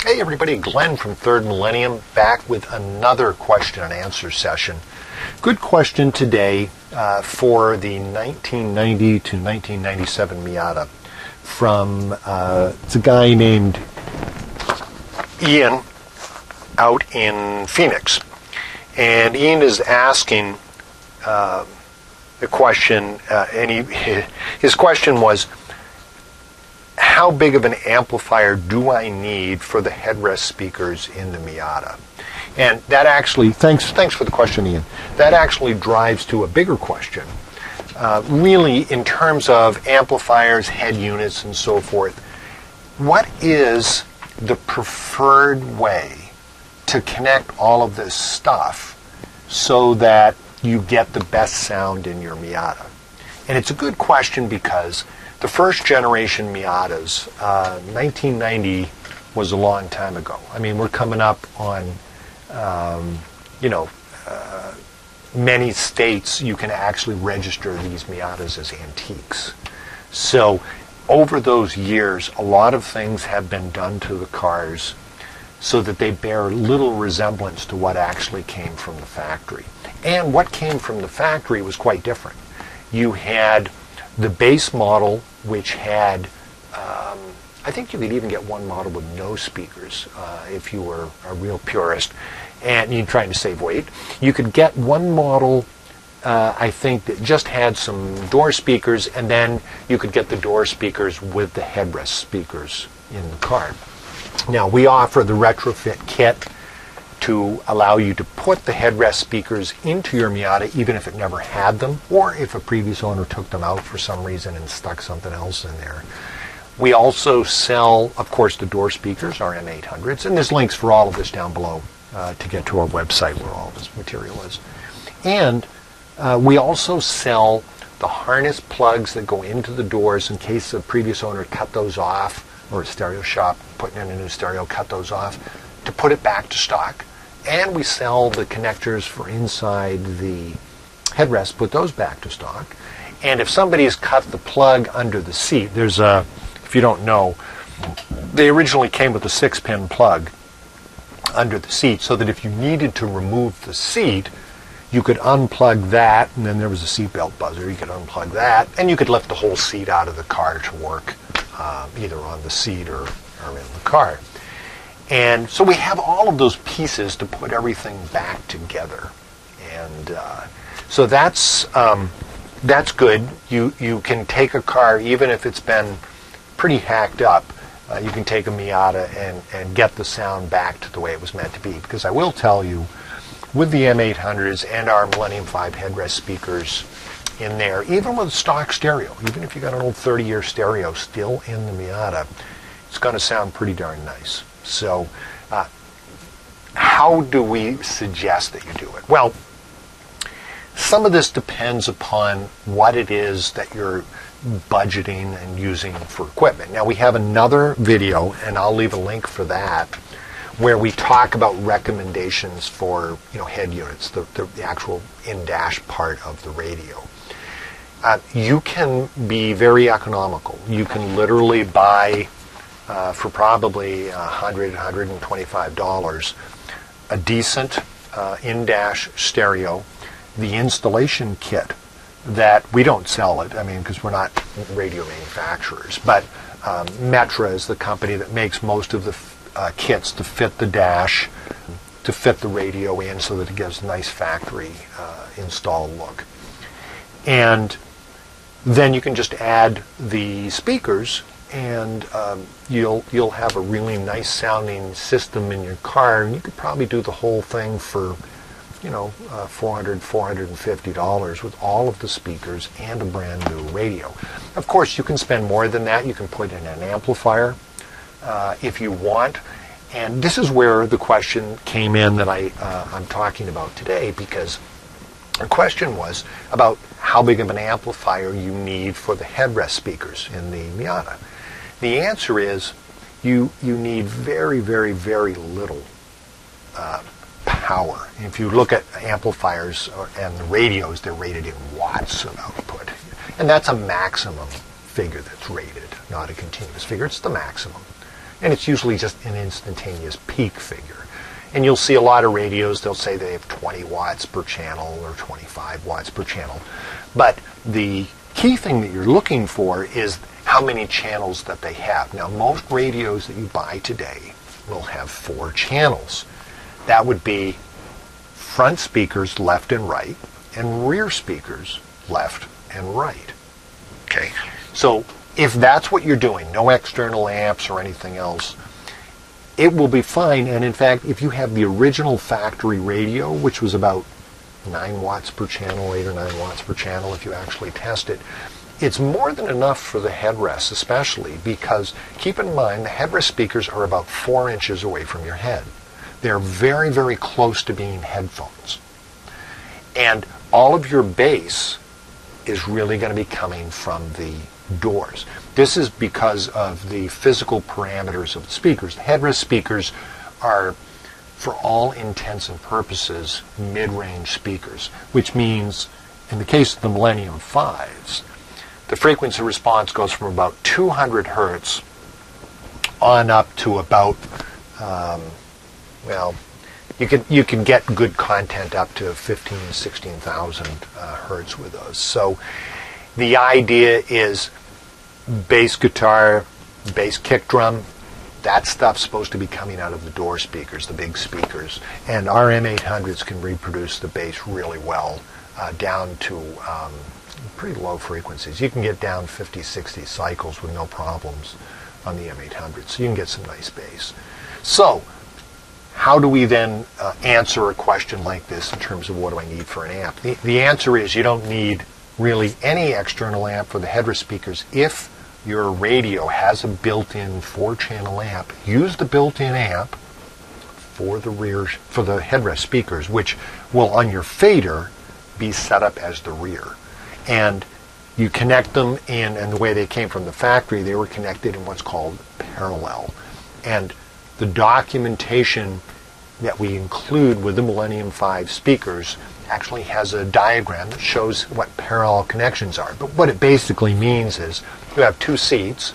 Hey everybody, Glenn from Third Millennium back with another question and answer session. Good question today for the 1990 to 1997 Miata from it's a guy named Ian out in Phoenix. And Ian is asking the question, his question was, how big of an amplifier do I need for the headrest speakers in the Miata? And that actually, thanks for the question, Ian. That actually drives to a bigger question. Really, in terms of amplifiers, head units, and so forth, what is the preferred way to connect all of this stuff so that you get the best sound in your Miata? And it's a good question because the first generation Miatas, 1990 was a long time ago. I mean, we're coming up on, many states you can actually register these Miatas as antiques. So over those years, a lot of things have been done to the cars so that they bear little resemblance to what actually came from the factory. And what came from the factory was quite different. You had the base model, which had, I think you could even get one model with no speakers if you were a real purist and you're trying to save weight. You could get one model, I think, that just had some door speakers, and then you could get the door speakers with the headrest speakers in the car. Now, we offer the Retrofit kit to allow you to put the headrest speakers into your Miata even if it never had them, or if a previous owner took them out for some reason and stuck something else in there. We also sell, of course, the door speakers, our M800s, and there's links for all of this down below to get to our website where all this material is. And we also sell the harness plugs that go into the doors in case the previous owner cut those off, or a stereo shop putting in a new stereo cut those off, to put it back to stock. And we sell the connectors for inside the headrest, put those back to stock. And if somebody's cut the plug under the seat, there's a, if you don't know, they originally came with a 6-pin plug under the seat so that if you needed to remove the seat, you could unplug that, and then there was a seatbelt buzzer. You could unplug that, and you could lift the whole seat out of the car to work either on the seat or in the car. And so we have all of those pieces to put everything back together. And so that's good. You can take a car, even if it's been pretty hacked up, you can take a Miata and get the sound back to the way it was meant to be. Because I will tell you, with the M800s and our Millennium 5 headrest speakers in there, even with stock stereo, even if you got an old 30-year stereo still in the Miata, it's going to sound pretty darn nice. So how do we suggest that you do it? Well, some of this depends upon what it is that you're budgeting and using for equipment. Now, we have another video, and I'll leave a link for that, where we talk about recommendations for head units, the actual in-dash part of the radio. You can be very economical. You can literally buy for probably $100, $125 a decent in-dash stereo, the installation kit that we don't sell it, because we're not radio manufacturers, but Metra is the company that makes most of the kits to fit the dash, to fit the radio in so that it gives a nice factory installed look. And then you can just add the speakers, and you'll have a really nice sounding system in your car, and you could probably do the whole thing for $400, $450 with all of the speakers and a brand new radio. Of course, you can spend more than that. You can put in an amplifier if you want. And this is where the question came in that I'm talking about today, because the question was about how big of an amplifier you need for the headrest speakers in the Miata. The answer is you need very, very, very little power. If you look at amplifiers and the radios, they're rated in watts of output. And that's a maximum figure that's rated, not a continuous figure. It's the maximum. and it's usually just an instantaneous peak figure. And you'll see a lot of radios, they'll say they have 20 watts per channel or 25 watts per channel. But the key thing that you're looking for is how many channels that they have. Now, most radios that you buy today will have 4 channels. That would be front speakers left and right, and rear speakers left and right. Okay, so if that's what you're doing, no external amps or anything else, it will be fine. And in fact, if you have the original factory radio, which was about 9 watts per channel, 8 or 9 watts per channel if you actually test it, it's more than enough for the headrests, especially because, keep in mind, the headrest speakers are about 4 inches away from your head. They're very, very close to being headphones. And all of your bass is really going to be coming from the doors. This is because of the physical parameters of the speakers. The headrest speakers are, for all intents and purposes, mid-range speakers, which means, in the case of the Millennium 5s, the frequency response goes from about 200 hertz on up to about, well, you can get good content up to 15,000, 16,000 hertz with those. So the idea is bass guitar, bass kick drum, that stuff's supposed to be coming out of the door speakers, the big speakers. And our M800s can reproduce the bass really well down to pretty low frequencies. You can get down 50, 60 cycles with no problems on the M800. So you can get some nice bass. So how do we then answer a question like this in terms of what do I need for an amp? The answer is you don't need really any external amp for the headrest speakers. If your radio has a built-in 4-channel amp, use the built-in amp for the headrest speakers, which will on your fader be set up as the rear. And you connect them in, and the way they came from the factory, they were connected in what's called parallel. And the documentation that we include with the Millennium 5 speakers actually has a diagram that shows what parallel connections are. But what it basically means is you have 2 seats,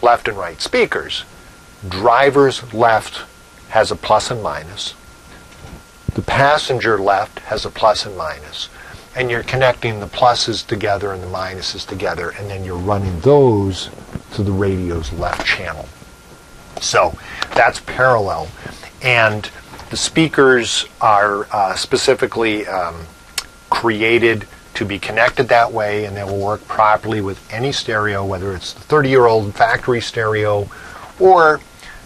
left and right speakers. Driver's left has a plus and minus. The passenger left has a plus and minus. And you're connecting the pluses together and the minuses together, and then you're running those to the radio's left channel. So that's parallel. And the speakers are specifically created to be connected that way, and they will work properly with any stereo, whether it's the 30-year-old factory stereo or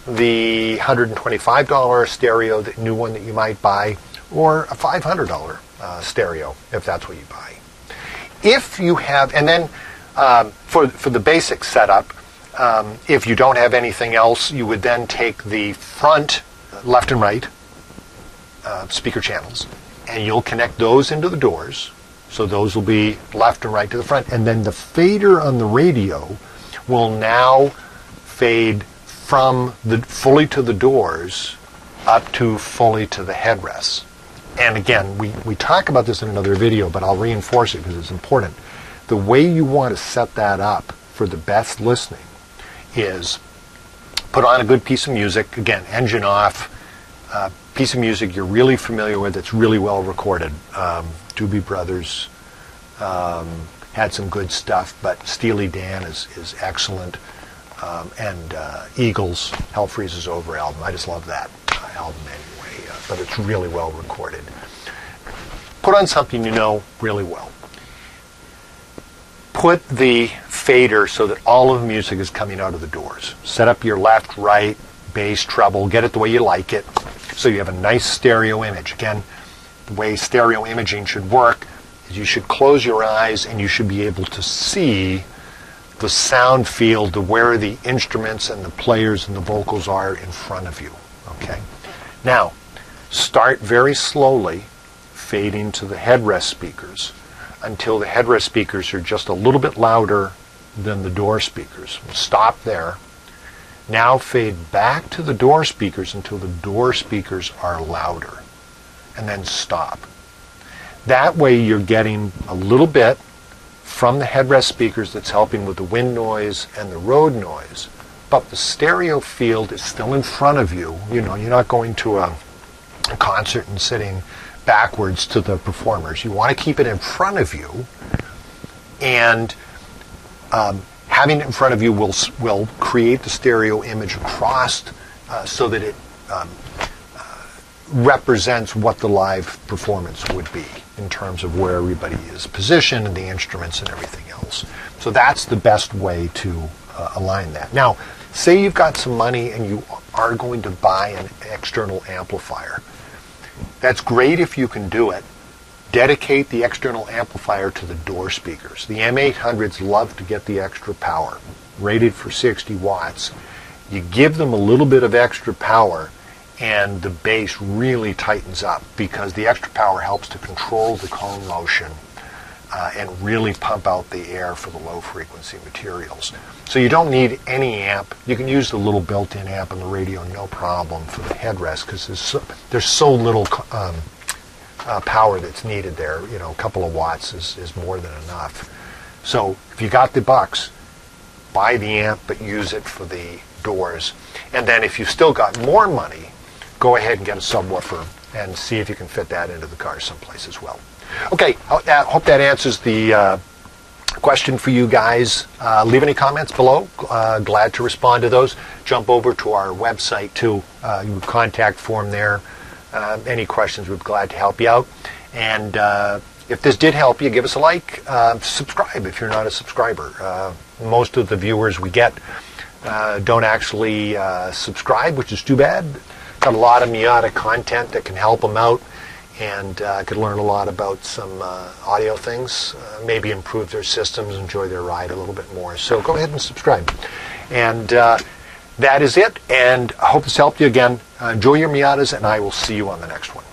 the $125 stereo, the new one that you might buy, or a $500 stereo, if that's what you buy. If you have, and then for the basic setup, if you don't have anything else, you would then take the front left and right speaker channels, and you'll connect those into the doors. So those will be left and right to the front. And then the fader on the radio will now fade from the fully to the doors up to fully to the headrests. And again, we talk about this in another video, but I'll reinforce it because it's important. The way you want to set that up for the best listening is put on a good piece of music, again, engine off, piece of music you're really familiar with, that's really well recorded. Doobie Brothers had some good stuff, but Steely Dan is excellent. And Eagles, Hell Freezes Over album. I just love that album anyway, but it's really well recorded. Put on something you know really well. Put the fader so that all of the music is coming out of the doors. Set up your left, right, bass, treble, get it the way you like it, so you have a nice stereo image. Again, the way stereo imaging should work is you should close your eyes and you should be able to see the sound field to where the instruments and the players and the vocals are in front of you. Okay? Now, start very slowly fading to the headrest speakers until the headrest speakers are just a little bit louder than the door speakers. Stop there. Now fade back to the door speakers until the door speakers are louder. And then stop. That way you're getting a little bit from the headrest speakers that's helping with the wind noise and the road noise, but the stereo field is still in front of you. You know, you're not going to a concert and sitting backwards to the performers. You want to keep it in front of you, and having it in front of you will create the stereo image across so that it represents what the live performance would be in terms of where everybody is positioned and the instruments and everything else. So that's the best way to align that. Now, say you've got some money and you are going to buy an external amplifier. That's great if you can do it. Dedicate the external amplifier to the door speakers. The M800s love to get the extra power, rated for 60 watts. You give them a little bit of extra power and the bass really tightens up because the extra power helps to control the cone motion and really pump out the air for the low frequency materials. So you don't need any amp. You can use the little built-in amp on the radio, no problem, for the headrest, because there's so little power that's needed there. You know, a couple of watts is more than enough. So if you got the bucks, buy the amp, but use it for the doors. And then if you've still got more money, go ahead and get a subwoofer and see if you can fit that into the car someplace as well. Okay, I hope that answers the question for you guys. Leave any comments below. Glad to respond to those. Jump over to our website too. Contact form there. Any questions, we'd be glad to help you out. And if this did help you, give us a like. Subscribe if you're not a subscriber. Most of the viewers we get don't actually subscribe, which is too bad. Got a lot of Miata content that can help them out, and could learn a lot about some audio things, maybe improve their systems, enjoy their ride a little bit more. So go ahead and subscribe. And that is it, and I hope this helped you again. Enjoy your Miatas, and I will see you on the next one.